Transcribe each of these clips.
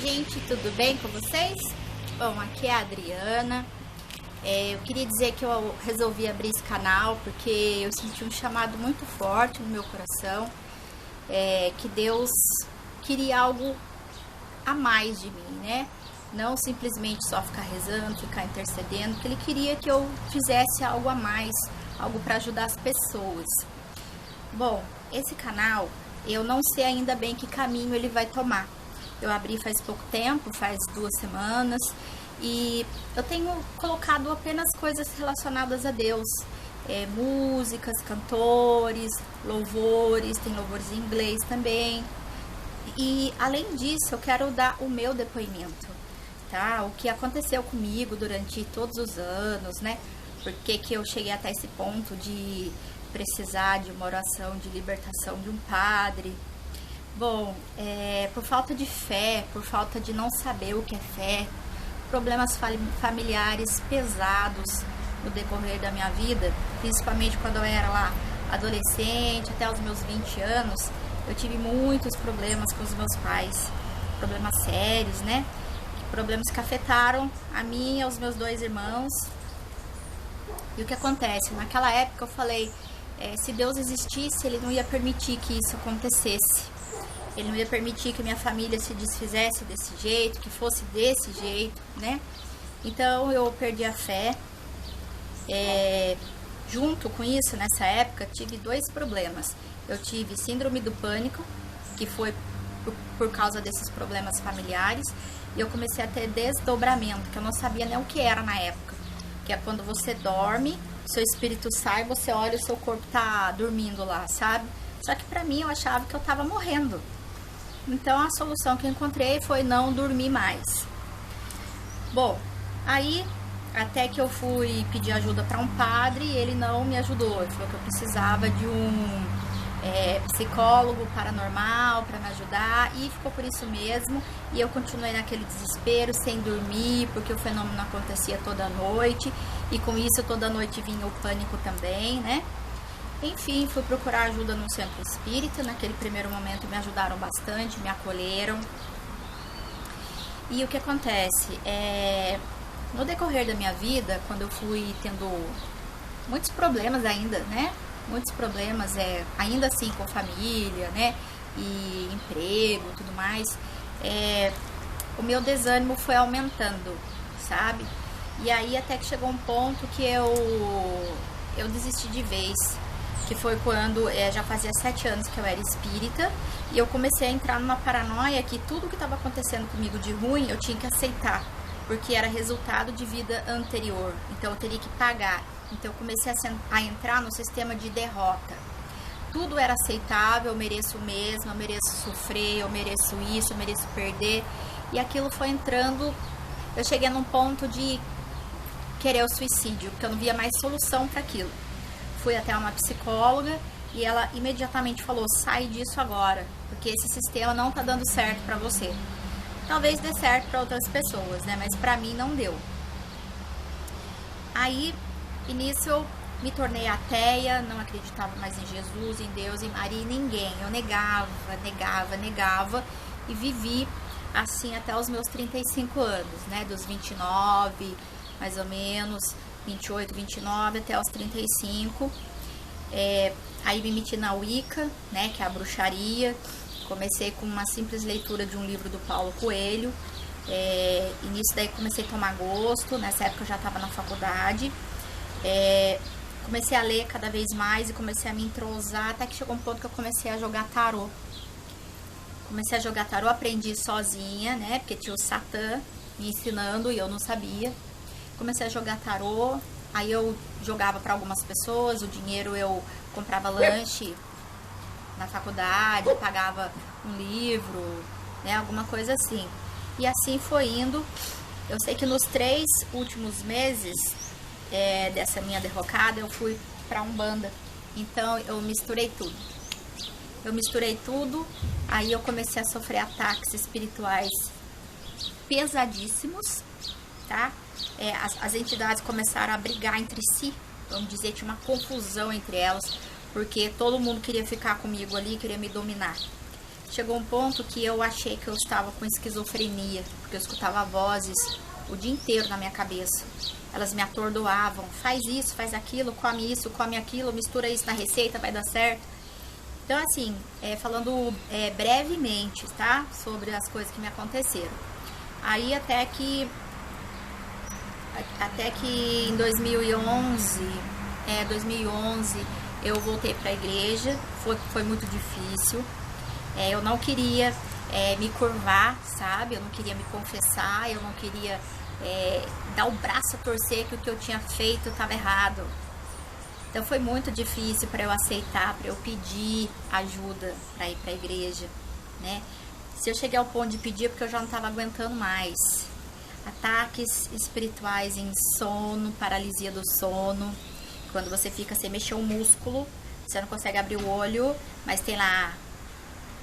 gente, tudo bem com vocês? Bom, aqui é a Adriana. Eu queria dizer que eu resolvi abrir esse canal porque eu senti um chamado muito forte no meu coração, que Deus queria algo a mais de mim, né? Não simplesmente só ficar rezando, ficar intercedendo, que Ele queria que eu fizesse algo a mais, algo para ajudar as pessoas. Bom, esse canal, eu não sei ainda bem que caminho ele vai tomar. Eu abri faz pouco tempo, faz 2 semanas, e eu tenho colocado apenas coisas relacionadas a Deus. Músicas, cantores, louvores, tem louvores em inglês também. E além disso, eu quero dar o meu depoimento, tá? O que aconteceu comigo durante todos os anos, né? Por que que eu cheguei até esse ponto de precisar de uma oração de libertação de um padre. Bom, por falta de fé, por falta de não saber o que é fé, problemas familiares pesados no decorrer da minha vida, principalmente quando eu era lá adolescente, até os meus 20 anos, eu tive muitos problemas com os meus pais, problemas sérios, né? Problemas que afetaram a mim e aos meus 2 irmãos. E o que acontece? Naquela época eu falei, se Deus existisse, Ele não ia permitir que isso acontecesse. Ele não ia permitir que minha família se desfizesse desse jeito, que fosse desse jeito, né? Então eu perdi a fé. Junto com isso, nessa época, tive 2 problemas. Eu tive síndrome do pânico, que foi por causa desses problemas familiares. E eu comecei a ter desdobramento, que eu não sabia nem o que era na época. Que é quando você dorme, seu espírito sai, você olha e o seu corpo tá dormindo lá, sabe? Só que pra mim eu achava que eu tava morrendo. Então a solução que eu encontrei foi não dormir mais. Bom, aí até que eu fui pedir ajuda para um padre e ele não me ajudou. Ele falou que eu precisava de um psicólogo paranormal para me ajudar, e ficou por isso mesmo. E eu continuei naquele desespero, sem dormir, porque o fenômeno acontecia toda noite, e com isso toda noite vinha o pânico também, né? Enfim, fui procurar ajuda no centro espírita. Naquele primeiro momento me ajudaram bastante, me acolheram. E o que acontece? No decorrer da minha vida, quando eu fui tendo muitos problemas ainda, né? Muitos problemas, ainda assim com família, né? E emprego e tudo mais. O meu desânimo foi aumentando, sabe? E aí até que chegou um ponto que eu desisti de vez. Que foi quando já fazia 7 anos que eu era espírita. E eu comecei a entrar numa paranoia que tudo que estava acontecendo comigo de ruim eu tinha que aceitar. Porque era resultado de vida anterior. Então eu teria que pagar. Então eu comecei a entrar no sistema de derrota. Tudo era aceitável, eu mereço o mesmo, eu mereço sofrer, eu mereço isso, eu mereço perder. E aquilo foi entrando, eu cheguei num ponto de querer o suicídio, porque eu não via mais solução para aquilo. Fui até uma psicóloga e ela imediatamente falou, sai disso agora, porque esse sistema não tá dando certo para você. Talvez dê certo para outras pessoas, né? Mas para mim não deu. Aí, início eu me tornei ateia, não acreditava mais em Jesus, em Deus, em Maria, em ninguém. Eu negava e vivi assim até os meus 35 anos, né? Dos 29, mais ou menos, 28, 29 até os 35. Aí me meti na Wicca, né? Que é a bruxaria. Comecei com uma simples leitura de um livro do Paulo Coelho. E nisso daí comecei a tomar gosto. Nessa época eu já estava na faculdade. Comecei a ler cada vez mais e comecei a me entrosar, até que chegou um ponto que eu comecei a jogar tarô. Comecei a jogar tarô, aprendi sozinha, né? Porque tinha o Satã me ensinando e eu não sabia. Comecei a jogar tarô, aí eu jogava para algumas pessoas, o dinheiro eu comprava lanche na faculdade, pagava um livro, né? Alguma coisa assim. E assim foi indo. Eu sei que nos 3 últimos meses dessa minha derrocada, eu fui pra Umbanda. Então eu misturei tudo. Aí eu comecei a sofrer ataques espirituais pesadíssimos, tá? As entidades começaram a brigar entre si, vamos dizer, tinha uma confusão entre elas, porque todo mundo queria ficar comigo ali, queria me dominar. chegou um ponto que eu achei que eu estava com esquizofrenia, porque eu escutava vozes o dia inteiro na minha cabeça. Elas me atordoavam, faz isso, faz aquilo, come aquilo, mistura isso na receita, vai dar certo. Então, assim, falando brevemente, tá? Sobre as coisas que me aconteceram. Aí até que em 2011, eu voltei para a igreja. Foi muito difícil. Eu não queria me curvar, sabe? Eu não queria me confessar, eu não queria dar o braço a torcer que o que eu tinha feito estava errado. Então foi muito difícil para eu aceitar, para eu pedir ajuda para ir para a igreja, né? Se eu cheguei ao ponto de pedir, porque eu já não estava aguentando mais. Ataques espirituais em sono, paralisia do sono, quando você fica sem mexer o músculo, você não consegue abrir o olho, mas tem lá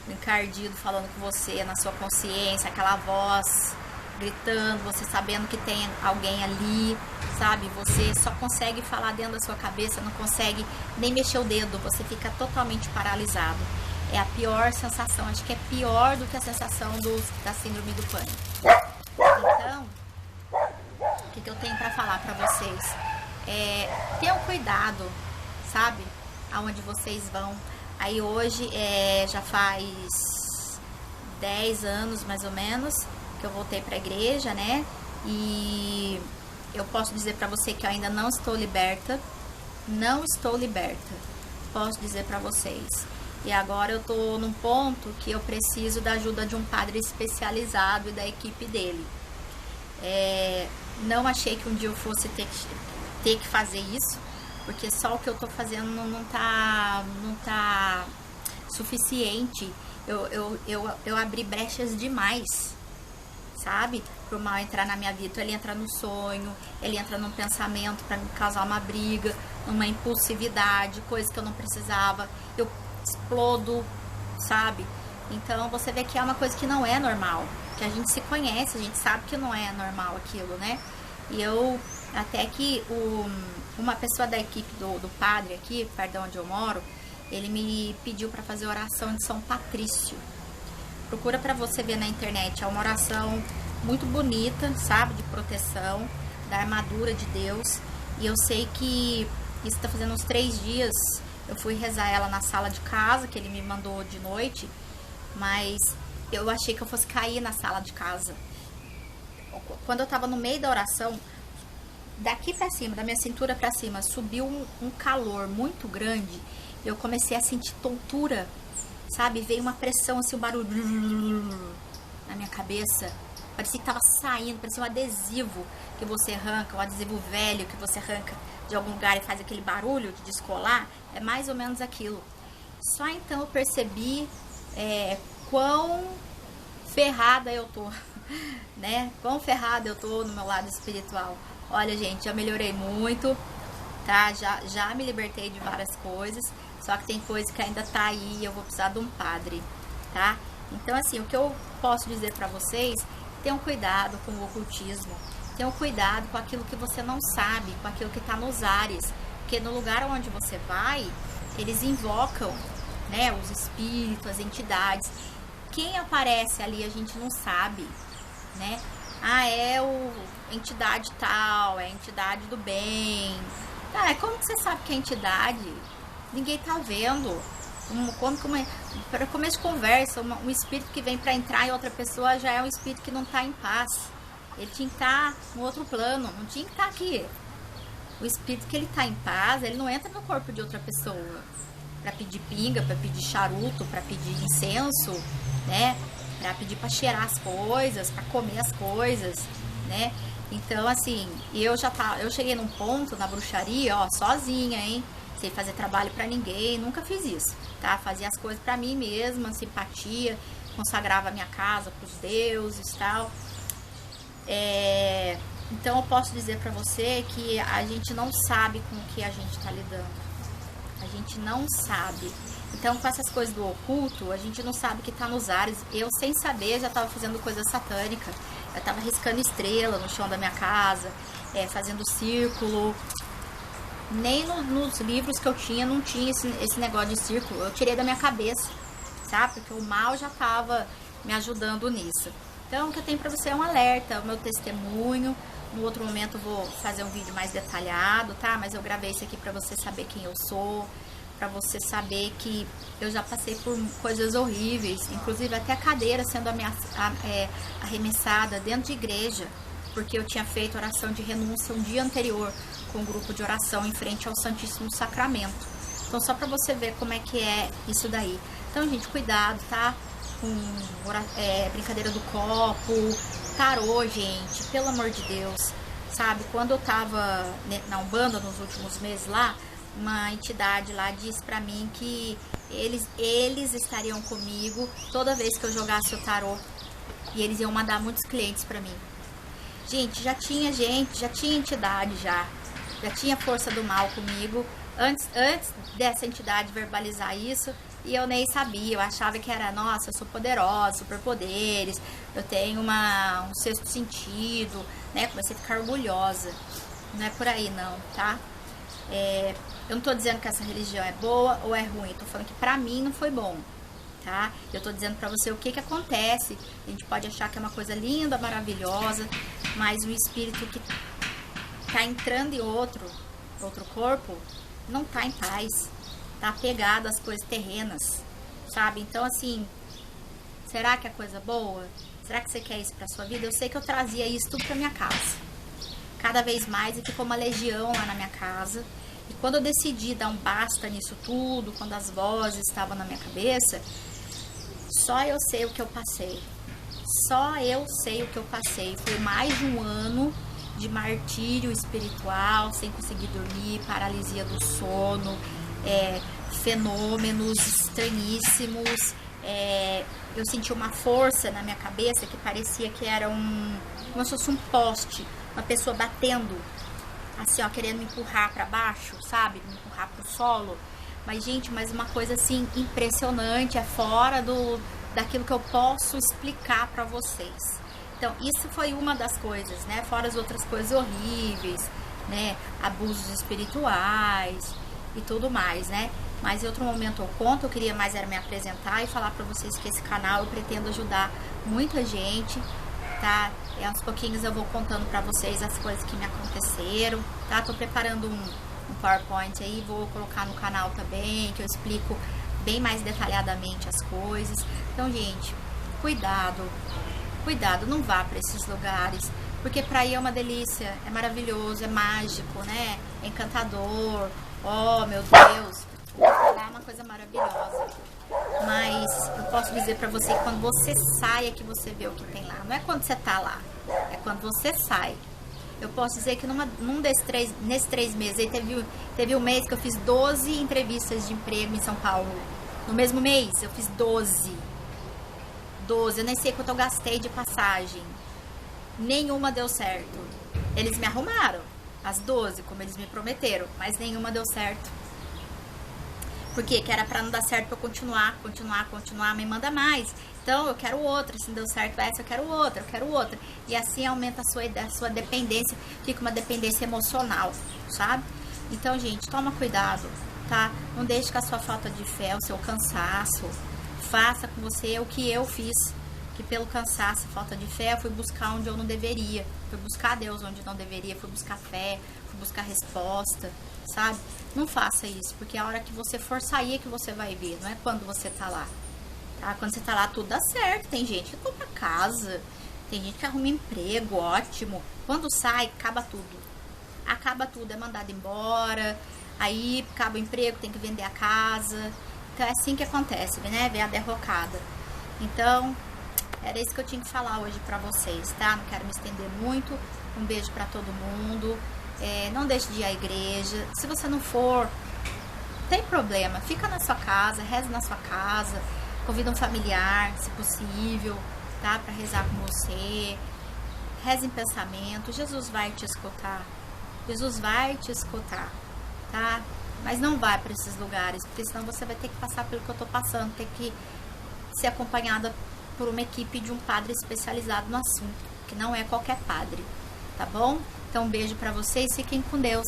um encardido falando com você na sua consciência, aquela voz gritando, você sabendo que tem alguém ali, sabe? Você só consegue falar dentro da sua cabeça, não consegue nem mexer o dedo, você fica totalmente paralisado. É a pior sensação, acho que é pior do que a sensação da síndrome do pânico. Então, o que eu tenho para falar para vocês? Tenham cuidado, sabe? Aonde vocês vão. Aí hoje já faz 10 anos mais ou menos que eu voltei para a igreja, né? E eu posso dizer para você que eu ainda não estou liberta. Não estou liberta. Posso dizer para vocês. E agora eu tô num ponto que eu preciso da ajuda de um padre especializado e da equipe dele. Não achei que um dia eu fosse ter que fazer isso, porque só o que eu tô fazendo não tá suficiente. Eu abri brechas demais, sabe? Pro mal entrar na minha vida. Então, ele entra no sonho, ele entra num pensamento para me causar uma briga, uma impulsividade, coisa que eu não precisava. Eu explodo, sabe? Então você vê que é uma coisa que não é normal, que a gente se conhece, a gente sabe que não é normal aquilo, né? E eu, até que uma pessoa da equipe do padre aqui, perto de onde eu moro, ele me pediu para fazer oração de São Patrício. Procura para você ver na internet, é uma oração muito bonita, sabe? De proteção, da armadura de Deus. E eu sei que isso tá fazendo uns 3 dias, eu fui rezar ela na sala de casa, que ele me mandou de noite, mas eu achei que eu fosse cair na sala de casa. Quando eu tava no meio da oração, daqui pra cima, da minha cintura pra cima, subiu um calor muito grande. Eu comecei a sentir tontura, sabe? Veio uma pressão, assim, um barulho na minha cabeça. Parecia que tava saindo, parecia um adesivo que você arranca, um adesivo velho que você arranca de algum lugar e faz aquele barulho de descolar. É mais ou menos aquilo. Só então eu percebi quão ferrada eu tô, né? Quão ferrada eu tô no meu lado espiritual. Olha, gente, já melhorei muito, tá? Já me libertei de várias coisas, só que tem coisa que ainda tá aí e eu vou precisar de um padre, tá? Então, assim, o que eu posso dizer pra vocês, tenham cuidado com o ocultismo, tenham cuidado com aquilo que você não sabe, com aquilo que tá nos ares, porque no lugar onde você vai, eles invocam, né, os espíritos, as entidades. Quem aparece ali a gente não sabe, né? É o entidade tal, é a entidade do bem. Como que você sabe que é entidade? Ninguém tá vendo. Para começo de conversa, um espírito que vem para entrar em outra pessoa já é um espírito que não tá em paz. Ele tinha que estar no outro plano, não tinha que estar aqui. O espírito que ele tá em paz, ele não entra no corpo de outra pessoa para pedir pinga, para pedir charuto, para pedir incenso, né? Para pedir para cheirar as coisas, para comer as coisas, né? Então, assim, eu cheguei num ponto na bruxaria, sozinha, hein? Sem fazer trabalho para ninguém, nunca fiz isso, tá? Fazia as coisas para mim mesma, simpatia, consagrava a minha casa pros deuses e tal. Então eu posso dizer para você que a gente não sabe com o que a gente tá lidando. A gente não sabe. Então, com essas coisas do oculto, a gente não sabe o que tá nos ares. Eu, sem saber, já tava fazendo coisa satânica. Eu tava riscando estrela no chão da minha casa, fazendo círculo. Nem nos livros que eu tinha, não tinha esse negócio de círculo. Eu tirei da minha cabeça, tá? Porque o mal já tava me ajudando nisso. Então, o que eu tenho pra você é um alerta, o meu testemunho. No outro momento eu vou fazer um vídeo mais detalhado, tá? Mas eu gravei isso aqui pra você saber quem eu sou, pra você saber que eu já passei por coisas horríveis, inclusive até a cadeira sendo arremessada dentro de igreja, porque eu tinha feito oração de renúncia um dia anterior com um grupo de oração em frente ao Santíssimo Sacramento. Então, só pra você ver como é que é isso daí. Então, gente, cuidado, tá? Com brincadeira do copo, tarô, gente, pelo amor de Deus, sabe? Quando eu tava na Umbanda nos últimos meses lá, uma entidade lá disse pra mim que eles estariam comigo toda vez que eu jogasse o tarô, e eles iam mandar muitos clientes pra mim. Gente, já tinha entidade, já tinha força do mal comigo antes dessa entidade verbalizar isso. E eu nem sabia, eu achava que era, nossa, eu sou poderosa, superpoderes, eu tenho um sexto sentido, né? Comecei a ficar orgulhosa. Não é por aí não, tá? Eu não tô dizendo que essa religião é boa ou é ruim, tô falando que pra mim não foi bom, tá? Eu tô dizendo pra você o que acontece. A gente pode achar que é uma coisa linda, maravilhosa, mas o espírito que tá entrando em outro corpo não tá em paz. Tá apegado às coisas terrenas, sabe? Então, assim, será que é coisa boa? Será que você quer isso pra sua vida? Eu sei que eu trazia isso tudo pra minha casa. Cada vez mais, e ficou uma legião lá na minha casa. E quando eu decidi dar um basta nisso tudo, quando as vozes estavam na minha cabeça, só eu sei o que eu passei. Só eu sei o que eu passei. Foi mais de um ano de martírio espiritual, sem conseguir dormir, paralisia do sono, fenômenos estranhíssimos. Eu senti uma força na minha cabeça que parecia que era como se fosse um poste, uma pessoa batendo assim, ó, querendo me empurrar para baixo, sabe, me empurrar pro solo. Mas, gente, uma coisa assim impressionante, é fora daquilo que eu posso explicar para vocês. Então, isso foi uma das coisas, né, fora as outras coisas horríveis, né, abusos espirituais e tudo mais, né? Mas em outro momento eu conto. Eu queria mais era me apresentar e falar pra vocês que esse canal eu pretendo ajudar muita gente, tá? E aos pouquinhos eu vou contando pra vocês as coisas que me aconteceram, tá? Tô preparando um PowerPoint aí, vou colocar no canal também, que eu explico bem mais detalhadamente as coisas. Então, gente, cuidado, não vá pra esses lugares, porque pra ir é uma delícia, é maravilhoso, é mágico, né? É encantador. Oh, meu Deus, vou falar uma coisa maravilhosa. Mas eu posso dizer pra você que quando você sai é que você vê o que tem lá. Não é quando você tá lá, é quando você sai. Eu posso dizer que nesses 3 meses, aí teve um mês que eu fiz 12 entrevistas de emprego em São Paulo. No mesmo mês, eu fiz 12. Eu nem sei quanto eu gastei de passagem. Nenhuma deu certo. Eles me arrumaram as 12, como eles me prometeram, mas nenhuma deu certo. Por quê? Que era pra não dar certo pra eu continuar, me manda mais. Então, eu quero outra, se não deu certo essa, eu quero outra. E assim aumenta a sua dependência, fica uma dependência emocional, sabe? Então, gente, toma cuidado, tá? Não deixe que a sua falta de fé, o seu cansaço, faça com você o que eu fiz. Que pelo cansaço, falta de fé, eu fui buscar onde eu não deveria. Fui buscar Deus onde não deveria, fui buscar fé, fui buscar resposta, sabe? Não faça isso, porque a hora que você for sair é que você vai ver, não é quando você tá lá. Tá? Quando você tá lá, tudo dá certo. Tem gente que compra casa, tem gente que arruma emprego, ótimo. Quando sai, acaba tudo. É mandado embora, aí acaba o emprego, tem que vender a casa. Então é assim que acontece, né? Vem a derrocada. Então, era isso que eu tinha que falar hoje pra vocês, tá? Não quero me estender muito. Um beijo pra todo mundo. Não deixe de ir à igreja. Se você não for, não tem problema. Fica na sua casa, reza na sua casa. Convida um familiar, se possível, tá? Pra rezar com você. Reze em pensamento. Jesus vai te escutar. Tá? Mas não vá pra esses lugares, porque senão você vai ter que passar pelo que eu tô passando. Ter que ser acompanhada por uma equipe de um padre especializado no assunto, que não é qualquer padre, tá bom? Então, um beijo pra vocês, fiquem com Deus,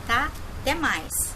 tá? Até mais!